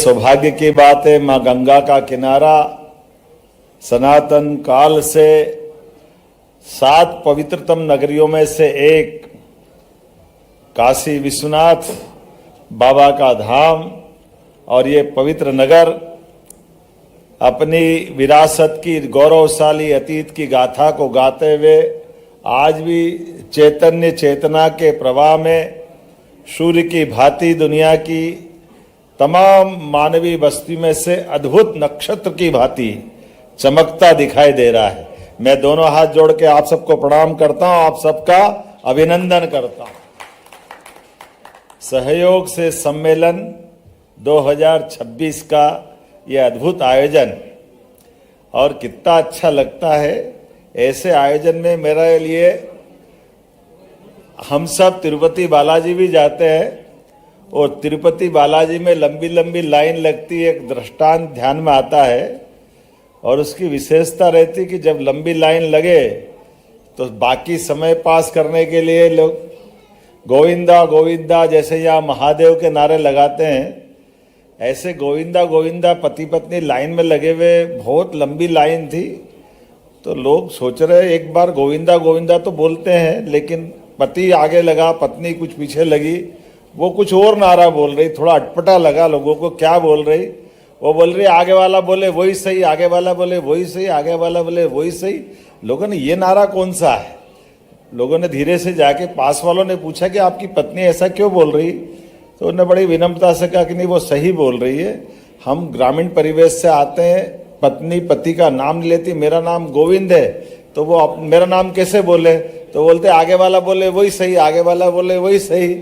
सौभाग्य की बात है, माँ गंगा का किनारा सनातन काल से 7 पवित्रतम नगरियों में से एक काशी विश्वनाथ बाबा का धाम और ये पवित्र नगर अपनी विरासत की गौरवशाली अतीत की गाथा को गाते हुए आज भी चैतन्य चेतना के प्रवाह में सूर्य की भांति दुनिया की तमाम मानवीय बस्ती में से अद्भुत नक्षत्र की भांति चमकता दिखाई दे रहा है। मैं दोनों हाथ जोड़ के आप सबको प्रणाम करता हूं, आप सबका अभिनंदन करता हूं। सहयोग से सम्मेलन 2026 का यह अद्भुत आयोजन और कितना अच्छा लगता है। ऐसे आयोजन में मेरे लिए हम सब तिरुपति बालाजी भी जाते हैं और तिरुपति बालाजी में लंबी लंबी लाइन लगती है, एक दृष्टांत ध्यान में आता है और उसकी विशेषता रहती है कि जब लंबी लाइन लगे तो बाकी समय पास करने के लिए लोग गोविंदा गोविंदा जैसे यहाँ महादेव के नारे लगाते हैं, ऐसे गोविंदा गोविंदा पति पत्नी लाइन में लगे हुए बहुत लंबी लाइन थी। तो लोग सोच रहे एक बार गोविंदा गोविंदा तो बोलते हैं, लेकिन पति आगे लगा, पत्नी कुछ पीछे लगी, वो कुछ और नारा बोल रही, थोड़ा अटपटा लगा लोगों को। क्या बोल रही? वो बोल रही आगे वाला बोले वही सही, आगे वाला बोले वही सही, आगे वाला बोले वही सही। लोगों ने ये नारा कौन सा है? लोगों ने धीरे से जाके पास वालों ने पूछा कि आपकी पत्नी ऐसा क्यों बोल रही? तो उन्होंने बड़ी विनम्रता से कहा कि नहीं, वो सही बोल रही है। हम ग्रामीण परिवेश से आते हैं, पत्नी पति का नाम नहीं लेती, मेरा नाम गोविंद है तो वो मेरा नाम कैसे बोले? तो बोलते आगे वाला बोले वही सही, आगे वाला बोले वही सही।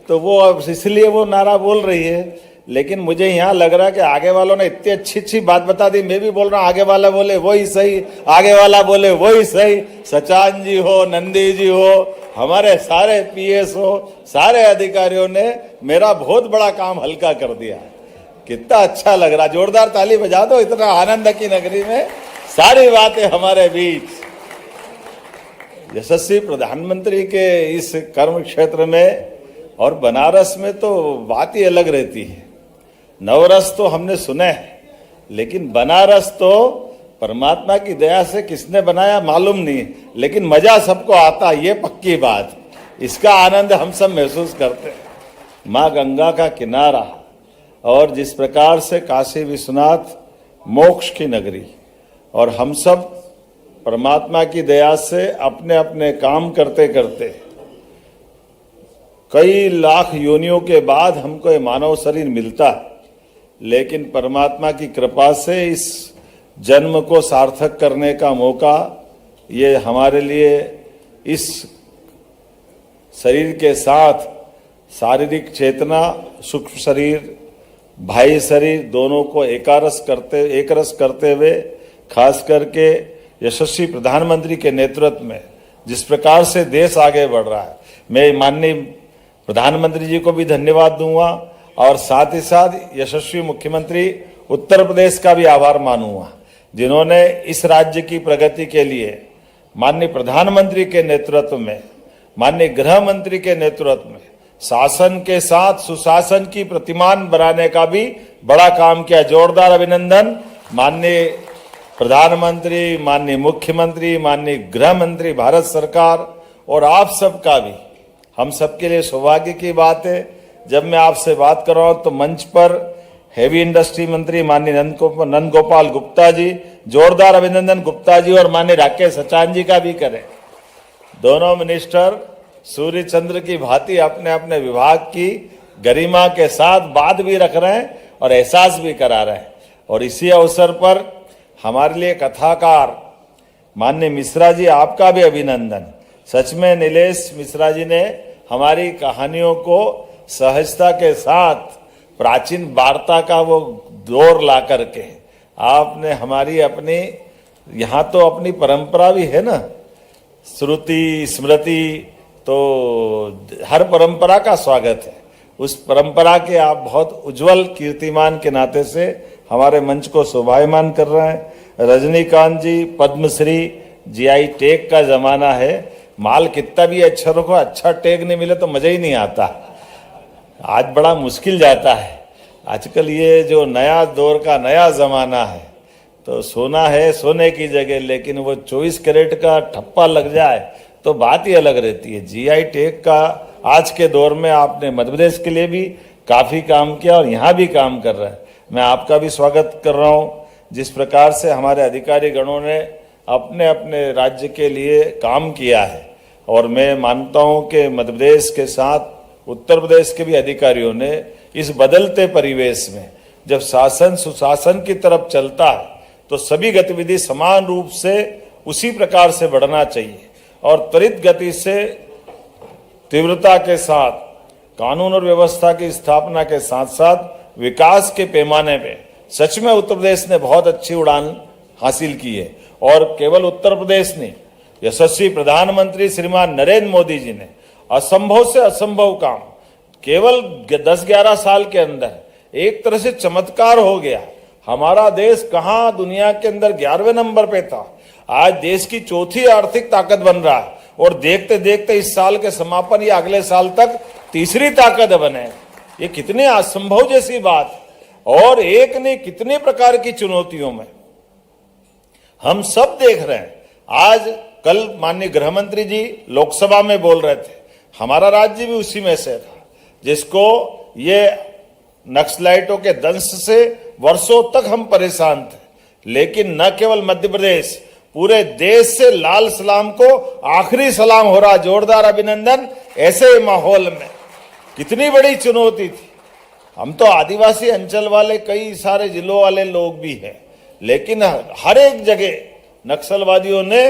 तो वो इसलिए वो नारा बोल रही है। लेकिन मुझे यहाँ लग रहा है कि आगे वालों ने इतनी अच्छी अच्छी बात बता दी, मैं भी बोल रहा हूँ आगे वाला बोले वही सही, आगे वाला बोले वही सही। सचान जी हो, नंदी जी हो, हमारे सारे पीएस हो, सारे अधिकारियों ने मेरा बहुत बड़ा काम हल्का कर दिया है। कितना अच्छा लग रहा, जोरदार ताली बजा दो। इतना आनंद की नगरी में सारी बातें हमारे बीच। यशस्वी प्रधानमंत्री के इस कर्म क्षेत्र में और बनारस में तो बात ही अलग रहती है। नवरस तो हमने सुने हैं, लेकिन बनारस तो परमात्मा की दया से किसने बनाया मालूम नहीं, लेकिन मजा सबको आता, ये पक्की बात। इसका आनंद हम सब महसूस करते हैं। माँ गंगा का किनारा और जिस प्रकार से काशी विश्वनाथ मोक्ष की नगरी, और हम सब परमात्मा की दया से अपने अपने काम करते करते कई लाख योनियों के बाद हमको ये मानव शरीर मिलता है, लेकिन परमात्मा की कृपा से इस जन्म को सार्थक करने का मौका ये हमारे लिए इस शरीर के साथ शारीरिक चेतना, सूक्ष्म शरीर, बाह्य शरीर दोनों को एक रस करते हुए, खास करके यशस्वी प्रधानमंत्री के नेतृत्व में जिस प्रकार से देश आगे बढ़ रहा है, मैं माननीय प्रधानमंत्री जी को भी धन्यवाद दूंगा और साथ ही साथ यशस्वी मुख्यमंत्री उत्तर प्रदेश का भी आभार मानूंगा, जिन्होंने इस राज्य की प्रगति के लिए माननीय प्रधानमंत्री के नेतृत्व में, माननीय गृह मंत्री के नेतृत्व में शासन के साथ सुशासन की प्रतिमान बनाने का भी बड़ा काम किया। जोरदार अभिनंदन माननीय प्रधानमंत्री, माननीय मुख्यमंत्री, माननीय गृह मंत्री, भारत सरकार और आप सबका भी। हम सबके लिए सौभाग्य की बात है जब मैं आपसे बात कर रहा हूं तो मंच पर हेवी इंडस्ट्री मंत्री माननीय नंद गोपाल गुप्ता जी, जोरदार अभिनंदन गुप्ता जी, और माननीय राकेश सचान जी का भी करें। दोनों मिनिस्टर सूर्य चंद्र की भांति अपने अपने विभाग की गरिमा के साथ बात भी रख रहे हैं और एहसास भी करा रहे हैं। और इसी अवसर पर हमारे लिए कथाकार माननीय मिश्रा जी, आपका भी अभिनंदन। सच में नीलेश मिश्रा जी ने हमारी कहानियों को सहजता के साथ प्राचीन वार्ता का वो दौर ला करके आपने हमारी अपनी, यहाँ तो अपनी परंपरा भी है ना, श्रुति स्मृति, तो हर परंपरा का स्वागत है। उस परंपरा के आप बहुत उज्जवल कीर्तिमान के नाते से हमारे मंच को शोभायमान कर रहे हैं। रजनीकांत जी, पद्मश्री, जीआई टैग का जमाना है, माल कितना भी अच्छा रखो, अच्छा टैग नहीं मिले तो मजा ही नहीं आता। आज बड़ा मुश्किल जाता है। आजकल ये जो नया दौर का नया जमाना है, तो सोना है सोने की जगह, लेकिन वो 24 कैरेट का ठप्पा लग जाए तो बात ही अलग रहती है। जीआई टैग का आज के दौर में आपने मध्य प्रदेश के लिए भी काफी काम किया और यहाँ भी काम कर रहा है। मैं आपका भी स्वागत कर रहा हूँ। जिस प्रकार से हमारे अधिकारी गणों ने अपने अपने राज्य के लिए काम किया है, और मैं मानता हूँ कि मध्य प्रदेश के साथ उत्तर प्रदेश के भी अधिकारियों ने इस बदलते परिवेश में जब शासन सुशासन की तरफ चलता है तो सभी गतिविधि समान रूप से उसी प्रकार से बढ़ना चाहिए और त्वरित गति से तीव्रता के साथ कानून और व्यवस्था की स्थापना के साथ साथ विकास के पैमाने पे सच में उत्तर प्रदेश ने बहुत अच्छी उड़ान हासिल की है। और केवल उत्तर प्रदेश ने, यशस्वी प्रधानमंत्री श्रीमान नरेंद्र मोदी जी ने असंभव से असंभव काम केवल 10-11 साल के अंदर एक तरह से चमत्कार हो गया। हमारा देश कहां दुनिया के अंदर 11वें नंबर पे था, आज देश की चौथी आर्थिक ताकत बन रहा है और देखते देखते इस साल के समापन या अगले साल तक तीसरी ताकत बने। ये कितनी असंभव जैसी बात, और एक ने कितने प्रकार की चुनौतियों में हम सब देख रहे हैं। आज कल माननीय गृह मंत्री जी लोकसभा में बोल रहे थे, हमारा राज्य भी उसी में से था जिसको ये नक्सलाइटों के दंश से वर्षों तक हम परेशान थे। लेकिन न केवल मध्य प्रदेश, पूरे देश से लाल सलाम को आखिरी सलाम हो रहा। जोरदार अभिनंदन। ऐसे माहौल में कितनी बड़ी चुनौती थी। हम तो आदिवासी अंचल वाले कई सारे जिलों वाले लोग भी हैं, लेकिन हर एक जगह नक्सलवादियों ने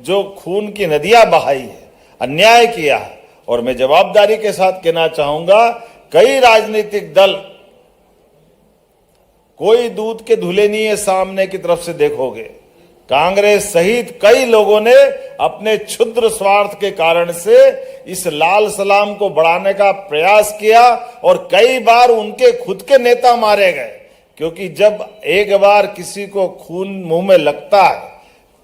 जो खून की नदियां बहाई है, अन्याय किया है। और मैं जवाबदारी के साथ कहना चाहूंगा, कई राजनीतिक दल, कोई दूध के धुले नहीं है सामने की तरफ से देखोगे। कांग्रेस सहित कई लोगों ने अपने क्षुद्र स्वार्थ के कारण से इस लाल सलाम को बढ़ाने का प्रयास किया और कई बार उनके खुद के नेता मारे गए, क्योंकि जब एक बार किसी को खून मुंह में लगता है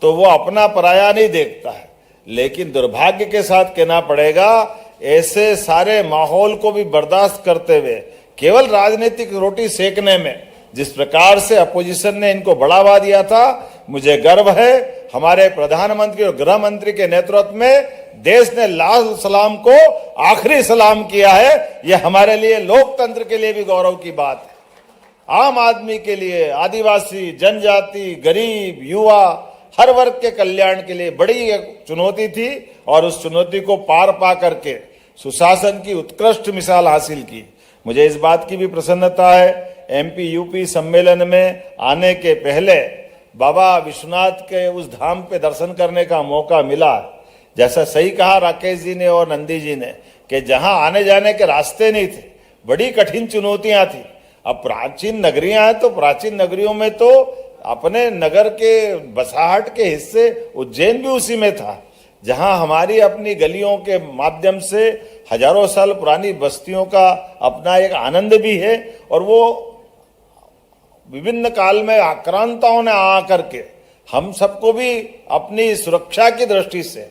तो वो अपना पराया नहीं देखता है। लेकिन दुर्भाग्य के साथ कहना पड़ेगा, ऐसे सारे माहौल को भी बर्दाश्त करते हुए केवल राजनीतिक रोटी सेकने में जिस प्रकार से अपोजिशन ने इनको बढ़ावा दिया था, मुझे गर्व है हमारे प्रधानमंत्री और गृह मंत्री के नेतृत्व में देश ने लाल सलाम को आखिरी सलाम किया है। यह हमारे लिए, लोकतंत्र के लिए भी गौरव की बात है। आम आदमी के लिए, आदिवासी, जनजाति, गरीब, युवा, हर वर्ग के कल्याण के लिए बड़ी चुनौती थी और उस चुनौती को पार पा करके सुशासन की उत्कृष्ट मिसाल हासिल की। मुझे इस बात की भी प्रसन्नता है, एमपी यूपी सम्मेलन में आने के पहले बाबा विश्वनाथ के उस धाम पे दर्शन करने का मौका मिला। जैसा सही कहा राकेश जी ने और नंदी जी ने कि जहां आने जाने के रास्ते नहीं थे, बड़ी कठिन चुनौतियां थी। अब प्राचीन नगरियां हैं तो प्राचीन नगरियों में तो अपने नगर के बसाहट के हिस्से उज्जैन भी उसी में था, जहां हमारी अपनी गलियों के माध्यम से हजारों साल पुरानी बस्तियों का अपना एक आनंद भी है। और वो विभिन्न काल में आक्रांताओं ने आकर के हम सबको भी अपनी सुरक्षा की दृष्टि से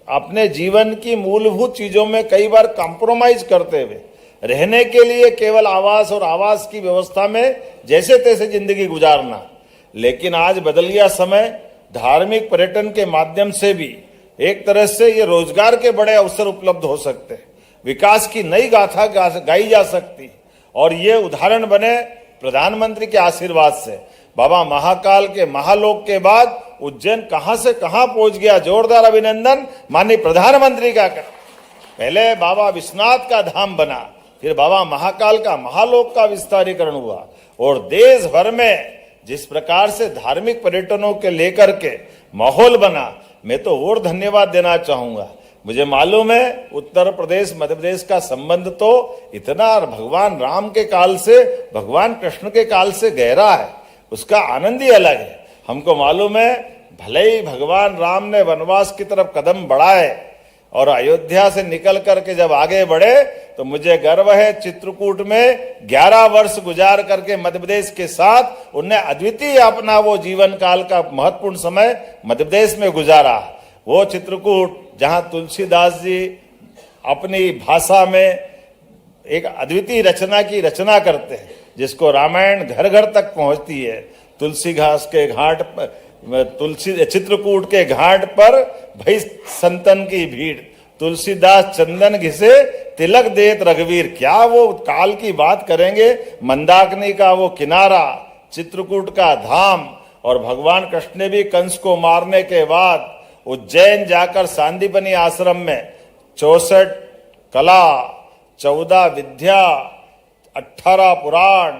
अपने जीवन की मूलभूत चीजों में कई बार कॉम्प्रोमाइज करते हुए रहने के लिए केवल आवास और आवास की व्यवस्था में जैसे तैसे जिंदगी गुजारना। लेकिन आज बदल गया समय, धार्मिक पर्यटन के माध्यम से भी एक तरह से ये रोजगार के बड़े अवसर उपलब्ध हो सकते हैं, विकास की नई गाथा गाई जा सकती। और ये उदाहरण बने प्रधानमंत्री के आशीर्वाद से। बाबा महाकाल के महालोक के बाद उज्जैन कहां से कहां पहुंच गया। जोरदार अभिनंदन माननीय प्रधानमंत्री का। पहले बाबा विश्वनाथ का धाम बना, फिर बाबा महाकाल का महालोक का विस्तारीकरण हुआ, और देश भर में जिस प्रकार से धार्मिक पर्यटनों के लेकर के माहौल बना, मैं तो और धन्यवाद देना चाहूंगा। मुझे मालूम है उत्तर प्रदेश मध्य प्रदेश का संबंध तो इतना भगवान राम के काल से, भगवान कृष्ण के काल से गहरा है, उसका आनंद ही अलग है। हमको मालूम है भले ही भगवान राम ने वनवास की तरफ कदम बढ़ाए और अयोध्या से निकल करके जब आगे बढ़े, तो मुझे गर्व है चित्रकूट में 11 वर्ष गुजार करके मध्य प्रदेश के साथ उन्हें अद्वितीय अपना वो जीवन काल का महत्वपूर्ण समय मध्य प्रदेश में गुजारा। वो चित्रकूट जहां तुलसीदास जी अपनी भाषा में एक अद्वितीय रचना की रचना करते हैं, जिसको रामायण घर घर तक पहुंचती है। तुलसी घास के घाट पर, तुलसी चित्रकूट के घाट पर भई संतन की भीड़, तुलसीदास चंदन घिसे तिलक देत रघुवीर। क्या वो काल की बात करेंगे, मंदाकिनी का वो किनारा, चित्रकूट का धाम। और भगवान कृष्ण ने भी कंस को मारने के बाद उज्जैन जाकर सांदीपनी आश्रम में 64 कला, 14 विद्या, 18 पुराण,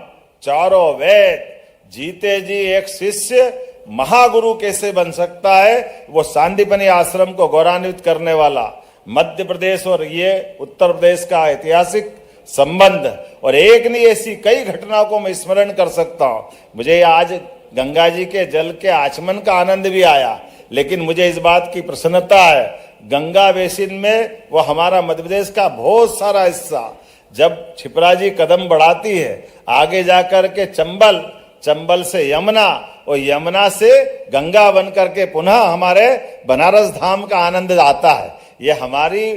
4 वेद, जीते जी एक शिष्य महागुरु कैसे बन सकता है, वो सांदीपनी आश्रम को गौरवान्वित करने वाला मध्य प्रदेश और ये उत्तर प्रदेश का ऐतिहासिक संबंध। और एक नहीं, ऐसी कई घटनाओं को मैं स्मरण कर सकता हूं। मुझे आज गंगा जी के जल के आचमन का आनंद भी आया, लेकिन मुझे इस बात की प्रसन्नता है, गंगा बेसिन में वो हमारा मध्य प्रदेश का बहुत सारा हिस्सा, जब क्षिप्रा जी कदम बढ़ाती है आगे जाकर के चंबल, चंबल से यमुना और यमुना से गंगा बन करके पुनः हमारे बनारस धाम का आनंद आता है। ये हमारी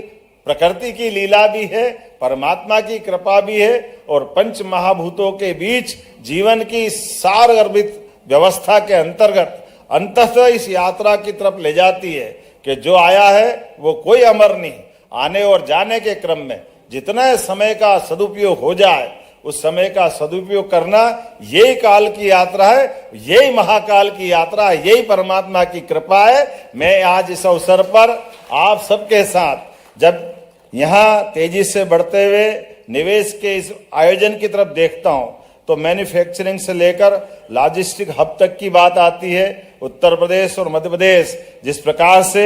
प्रकृति की लीला भी है, परमात्मा की कृपा भी है, और पंच महाभूतों के बीच जीवन की सारगर्भित व्यवस्था के अंतर्गत अंततः इस यात्रा की तरफ ले जाती है कि जो आया है वो कोई अमर नहीं। आने और जाने के क्रम में जितना समय का सदुपयोग हो जाए, उस समय का सदुपयोग करना, यही काल की यात्रा है, यही महाकाल की यात्रा है, यही परमात्मा की कृपा है। मैं आज इस अवसर पर आप सबके साथ जब यहाँ तेजी से बढ़ते हुए निवेश के इस आयोजन की तरफ देखता हूं, तो मैन्युफैक्चरिंग से लेकर लॉजिस्टिक हब तक की बात आती है। उत्तर प्रदेश और मध्य प्रदेश जिस प्रकार से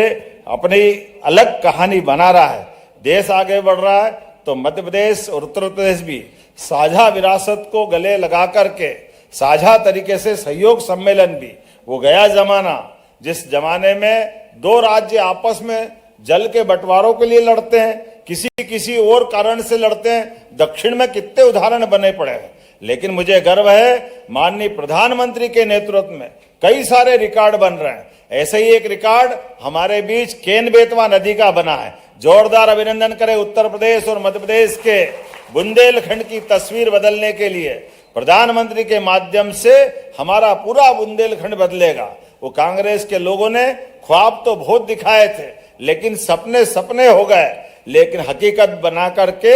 अपनी अलग कहानी बना रहा है, देश आगे बढ़ रहा है, तो मध्य प्रदेश और उत्तर प्रदेश भी साझा विरासत को गले लगा करके साझा तरीके से सहयोग सम्मेलन भी, वो गया जमाना जिस जमाने में दो राज्य आपस में जल के बंटवारों के लिए लड़ते हैं, किसी और कारण से लड़ते हैं। दक्षिण में कितने उदाहरण बने पड़े हैं, लेकिन मुझे गर्व है माननीय प्रधानमंत्री के नेतृत्व में कई सारे रिकॉर्ड बन रहे हैं। ऐसे ही एक रिकॉर्ड हमारे बीच केन बेतवा नदी का बना है। जोरदार अभिनंदन करें उत्तर प्रदेश और मध्य प्रदेश के। बुंदेलखंड की तस्वीर बदलने के लिए प्रधानमंत्री के माध्यम से हमारा पूरा बुंदेलखंड बदलेगा। वो कांग्रेस के लोगों ने ख्वाब तो बहुत दिखाए थे, लेकिन सपने सपने हो गए। लेकिन हकीकत बना करके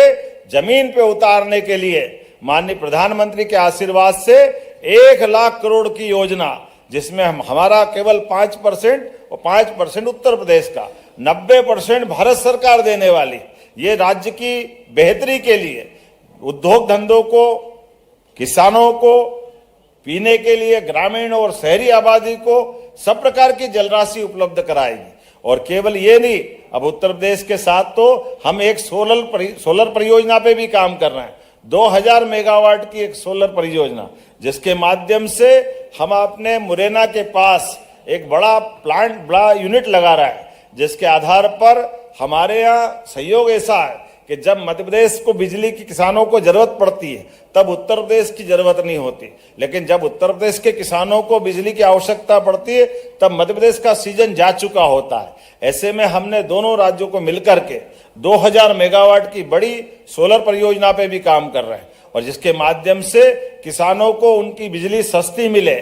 जमीन पे उतारने के लिए माननीय प्रधानमंत्री के आशीर्वाद से 1 लाख करोड़ की योजना, जिसमें हमारा केवल 5% और 5% उत्तर प्रदेश का, 90% भारत सरकार देने वाली, ये राज्य की बेहतरी के लिए उद्योग धंधों को, किसानों को, पीने के लिए ग्रामीण और शहरी आबादी को सब प्रकार की जलराशि उपलब्ध कराएगी। और केवल ये नहीं, अब उत्तर प्रदेश के साथ तो हम एक सोलर परियोजना पे भी काम कर रहे हैं। 2000 मेगावाट की एक सोलर परियोजना, जिसके माध्यम से हम अपने मुरैना के पास एक बड़ा यूनिट लगा रहा है, जिसके आधार पर हमारे यहाँ सहयोग ऐसा है कि जब मध्य प्रदेश को बिजली की किसानों को जरूरत पड़ती है, तब उत्तर प्रदेश की जरूरत नहीं होती। लेकिन जब उत्तर प्रदेश के किसानों को बिजली की आवश्यकता पड़ती है, तब मध्य प्रदेश का सीजन जा चुका होता है। ऐसे में हमने दोनों राज्यों को मिलकर के 2000 मेगावाट की बड़ी सोलर परियोजना पे भी काम कर रहे हैं, और जिसके माध्यम से किसानों को उनकी बिजली सस्ती मिले,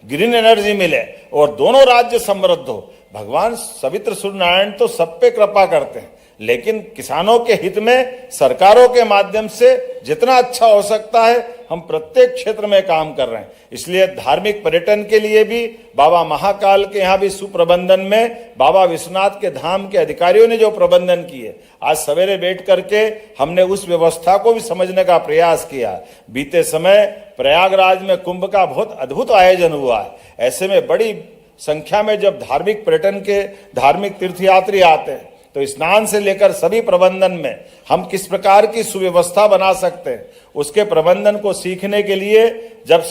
ग्रीन एनर्जी मिले और दोनों राज्य समृद्ध हो। भगवान सवित्र सूर्य नारायण तो सब पे कृपा करते हैं, लेकिन किसानों के हित में सरकारों के माध्यम से जितना अच्छा हो सकता है हम प्रत्येक क्षेत्र में काम कर रहे हैं। इसलिए धार्मिक पर्यटन के लिए भी बाबा महाकाल के यहाँ भी सुप्रबंधन में बाबा विश्वनाथ के धाम के अधिकारियों ने जो प्रबंधन किए, आज सवेरे बैठ करके हमने उस व्यवस्था को भी समझने का प्रयास किया। बीते समय प्रयागराज में कुंभ का बहुत अद्भुत आयोजन हुआ है। ऐसे में बड़ी संख्या में जब धार्मिक पर्यटन के धार्मिक तीर्थयात्री आते हैं, तो स्नान से लेकर सभी प्रबंधन में हम किस प्रकार की सुव्यवस्था बना सकते हैं, उसके प्रबंधन को सीखने के लिए जब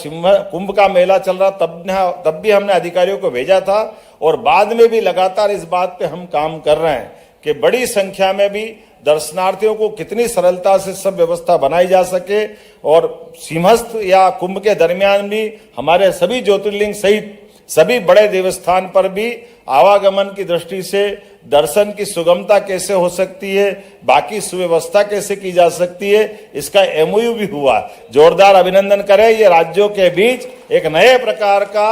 कुंभ का मेला चल रहा तब भी हमने अधिकारियों को भेजा था, और बाद में भी लगातार इस बात पे हम काम कर रहे हैं कि बड़ी संख्या में भी दर्शनार्थियों को कितनी सरलता से सब व्यवस्था बनाई जा सके। और सिंहस्थ या कुंभ के दरमियान भी हमारे सभी ज्योतिर्लिंग सहित सभी बड़े देवस्थान पर भी आवागमन की दृष्टि से दर्शन की सुगमता कैसे हो सकती है, बाकी सुव्यवस्था कैसे की जा सकती है, इसका एमओयू भी हुआ। जोरदार अभिनंदन करें। ये राज्यों के बीच एक नए प्रकार का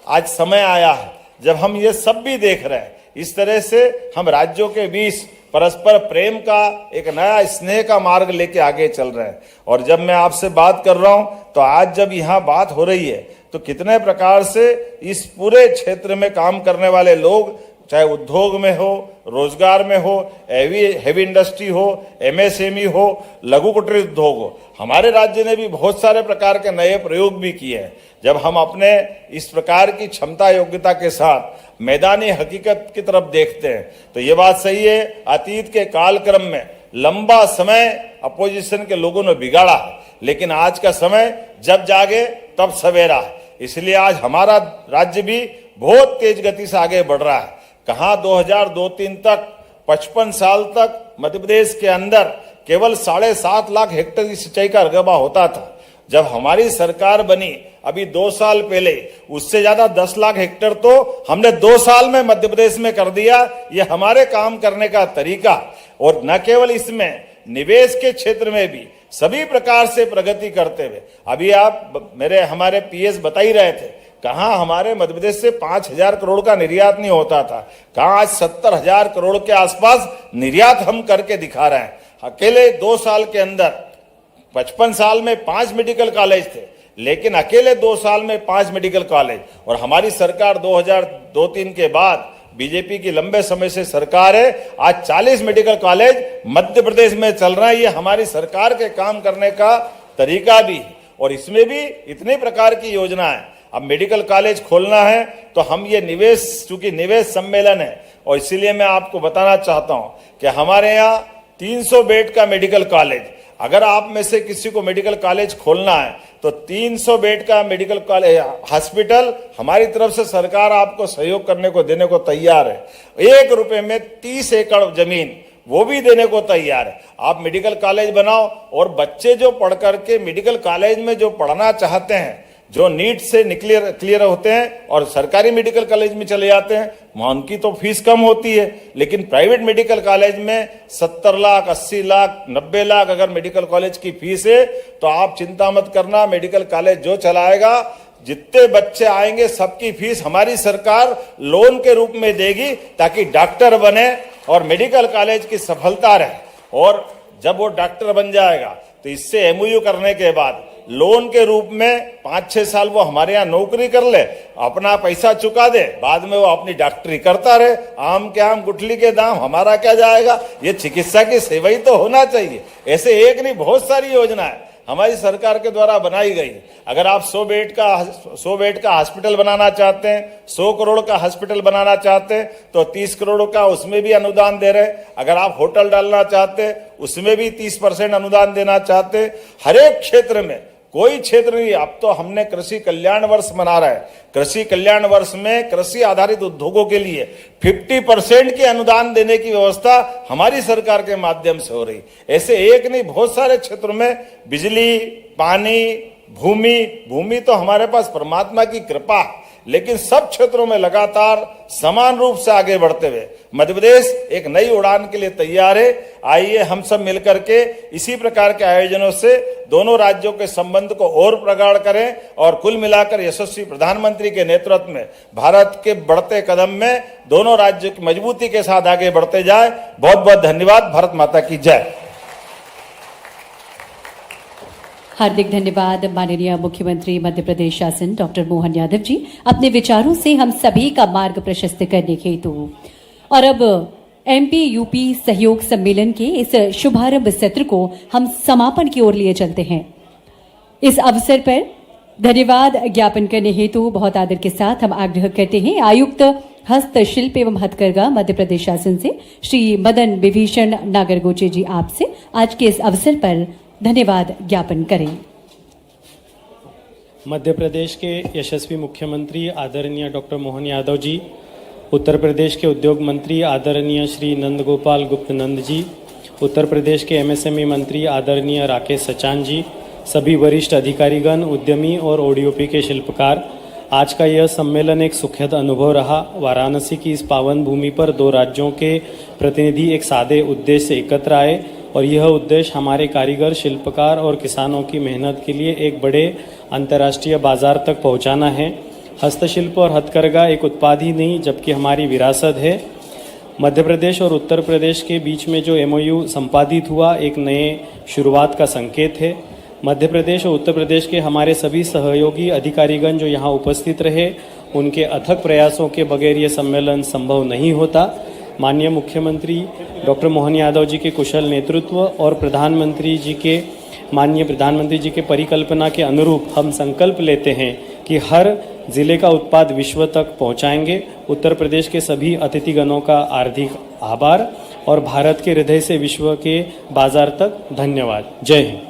आज समय आया है जब हम ये सब भी देख रहे हैं। इस तरह से हम राज्यों के बीच परस्पर प्रेम का एक नया स्नेह का मार्ग लेके आगे चल रहे हैं। और जब मैं आपसे बात कर रहा हूं तो आज जब यहाँ बात हो रही है तो कितने प्रकार से इस पूरे क्षेत्र में काम करने वाले लोग, चाहे उद्योग में हो, रोजगार में हो, हेवी इंडस्ट्री हो, एमएसएमई हो, लघु कुटीर उद्योग हो, हमारे राज्य ने भी बहुत सारे प्रकार के नए प्रयोग भी किए हैं। जब हम अपने इस प्रकार की क्षमता योग्यता के साथ मैदानी हकीकत की तरफ देखते हैं तो ये बात सही है, अतीत के कालक्रम में लंबा समय अपोजिशन के लोगों ने बिगाड़ा, लेकिन आज का समय जब जागे तब सवेरा। इसलिए आज हमारा राज्य भी बहुत तेज गति से आगे बढ़ रहा है। कहाँ 2002-03 तक 55 साल तक मध्य प्रदेश के अंदर केवल 7.5 लाख हेक्टेयर की सिंचाई का रकबा होता था। जब हमारी सरकार बनी अभी 2 साल पहले, उससे ज्यादा 10 लाख हेक्टेयर तो हमने 2 साल में मध्य प्रदेश में कर दिया। ये हमारे काम करने का तरीका। और न केवल इसमें, निवेश के क्षेत्र में भी सभी प्रकार से प्रगति करते हुए, अभी आप हमारे पीएस बता ही रहे थे, कहाँ हमारे मध्य प्रदेश से 5,000 करोड़ का निर्यात नहीं होता था, कहाँ आज 70,000 करोड़ के आसपास निर्यात हम करके दिखा रहे हैं। अकेले 2 साल के अंदर 55 साल में 5 मेडिकल कॉलेज थे, लेकिन अकेले 2 साल में 5 मेडिकल कॉलेज। और हमारी सरकार 2002-03 के बाद बीजेपी की लंबे समय से सरकार है, आज 40 मेडिकल कॉलेज मध्य प्रदेश में चल रहा है। ये हमारी सरकार के काम करने का तरीका भी है। और इसमें भी इतने प्रकार की योजना है। अब मेडिकल कॉलेज खोलना है तो हम ये निवेश, चूंकि निवेश सम्मेलन है, और इसीलिए मैं आपको बताना चाहता हूं कि हमारे यहाँ 300 बेड का मेडिकल कॉलेज, अगर आप में से किसी को मेडिकल कॉलेज खोलना है तो 300 बेड का मेडिकल कॉलेज हॉस्पिटल हमारी तरफ से सरकार आपको सहयोग करने को देने को तैयार है। 1 रुपए में 30 एकड़ जमीन वो भी देने को तैयार है। आप मेडिकल कॉलेज बनाओ और बच्चे जो पढ़ करके मेडिकल कॉलेज में जो पढ़ना चाहते हैं, जो नीट से क्लियर होते हैं और सरकारी मेडिकल कॉलेज में चले जाते हैं, वहां उनकी तो फीस कम होती है। लेकिन प्राइवेट मेडिकल कॉलेज में 70 लाख, 80 लाख, 90 लाख अगर मेडिकल कॉलेज की फीस है तो आप चिंता मत करना, मेडिकल कॉलेज जो चलाएगा, जितने बच्चे आएंगे सबकी फीस हमारी सरकार लोन के रूप में देगी, ताकि डॉक्टर बने और मेडिकल कॉलेज की सफलता रहे। और जब वो डॉक्टर बन जाएगा तो इससे एमओयू करने के बाद लोन के रूप में 5-6 साल वो हमारे यहाँ नौकरी कर ले, अपना पैसा चुका दे, बाद में वो अपनी डॉक्टरी करता रहे। आम के आम गुठली के दाम, हमारा क्या जाएगा। ये चिकित्सा की सेवा ही तो होना चाहिए। ऐसे एक नहीं, बहुत सारी योजनाएं हमारी सरकार के द्वारा बनाई गई। अगर आप 100 बेड का हॉस्पिटल बनाना चाहते हैं, 100 करोड़ का हॉस्पिटल बनाना चाहते हैं तो 30 करोड़ का उसमें भी अनुदान दे रहे हैं। अगर आप होटल डालना चाहते हैं उसमें भी 30% अनुदान देना चाहते हैं। हर एक क्षेत्र में, कोई क्षेत्र नहीं। अब तो हमने कृषि कल्याण वर्ष मना रहा है। कृषि कल्याण वर्ष में कृषि आधारित उद्योगों के लिए 50% की अनुदान देने की व्यवस्था हमारी सरकार के माध्यम से हो रही। ऐसे एक नहीं, बहुत सारे क्षेत्रों में बिजली, पानी, भूमि तो हमारे पास परमात्मा की कृपा, लेकिन सब क्षेत्रों में लगातार समान रूप से आगे बढ़ते हुए मध्य प्रदेश एक नई उड़ान के लिए तैयार है। आइए हम सब मिलकर के इसी प्रकार के आयोजनों से दोनों राज्यों के संबंध को और प्रगाढ़ करें और कुल मिलाकर यशस्वी प्रधानमंत्री के नेतृत्व में भारत के बढ़ते कदम में दोनों राज्यों की मजबूती के साथ आगे बढ़ते जाए। बहुत बहुत धन्यवाद। भारत माता की जय। हार्दिक धन्यवाद माननीय मुख्यमंत्री मध्य प्रदेश शासन डॉक्टर मोहन यादव जी, अपने विचारों से हम सभी का मार्ग प्रशस्त करने के हेतु। और अब एमपी यूपी सहयोग सम्मेलन के इस शुभारंभ सत्र को हम समापन की ओर लिए चलते हैं। इस अवसर पर धन्यवाद ज्ञापन करने हेतु बहुत आदर के साथ हम आग्रह करते हैं आयुक्त हस्तशिल्प एवं हथकरघा मध्य प्रदेश शासन से श्री मदन विभीषण नागरगोचे जी आपसे आज के इस अवसर पर धन्यवाद ज्ञापन करें। मध्य प्रदेश के यशस्वी मुख्यमंत्री आदरणीय डॉक्टर मोहन यादव जी, उत्तर प्रदेश के उद्योग मंत्री आदरणीय श्री नंदगोपाल गुप्त नंद जी, उत्तर प्रदेश के एमएसएमई मंत्री आदरणीय राकेश सचान जी, सभी वरिष्ठ अधिकारीगण, उद्यमी और ओडीओपी के शिल्पकार, आज का यह सम्मेलन एक सुखद अनुभव रहा। वाराणसी की इस पावन भूमि पर दो राज्यों के प्रतिनिधि एक सादे उद्देश्य से एकत्र आए और यह उद्देश्य हमारे कारीगर, शिल्पकार और किसानों की मेहनत के लिए एक बड़े अंतर्राष्ट्रीय बाजार तक पहुंचाना है। हस्तशिल्प और हथकरघा एक उत्पाद ही नहीं जबकि हमारी विरासत है। मध्य प्रदेश और उत्तर प्रदेश के बीच में जो MOU संपादित हुआ एक नए शुरुआत का संकेत है। मध्य प्रदेश और उत्तर प्रदेश के हमारे सभी सहयोगी अधिकारीगण जो यहाँ उपस्थित रहे, उनके अथक प्रयासों के बगैर ये सम्मेलन संभव नहीं होता। माननीय मुख्यमंत्री डॉक्टर मोहन यादव जी के कुशल नेतृत्व और माननीय प्रधानमंत्री जी के परिकल्पना के अनुरूप हम संकल्प लेते हैं कि हर जिले का उत्पाद विश्व तक पहुंचाएंगे। उत्तर प्रदेश के सभी अतिथिगणों का हार्दिक आभार और भारत के हृदय से विश्व के बाजार तक धन्यवाद। जय हिंद।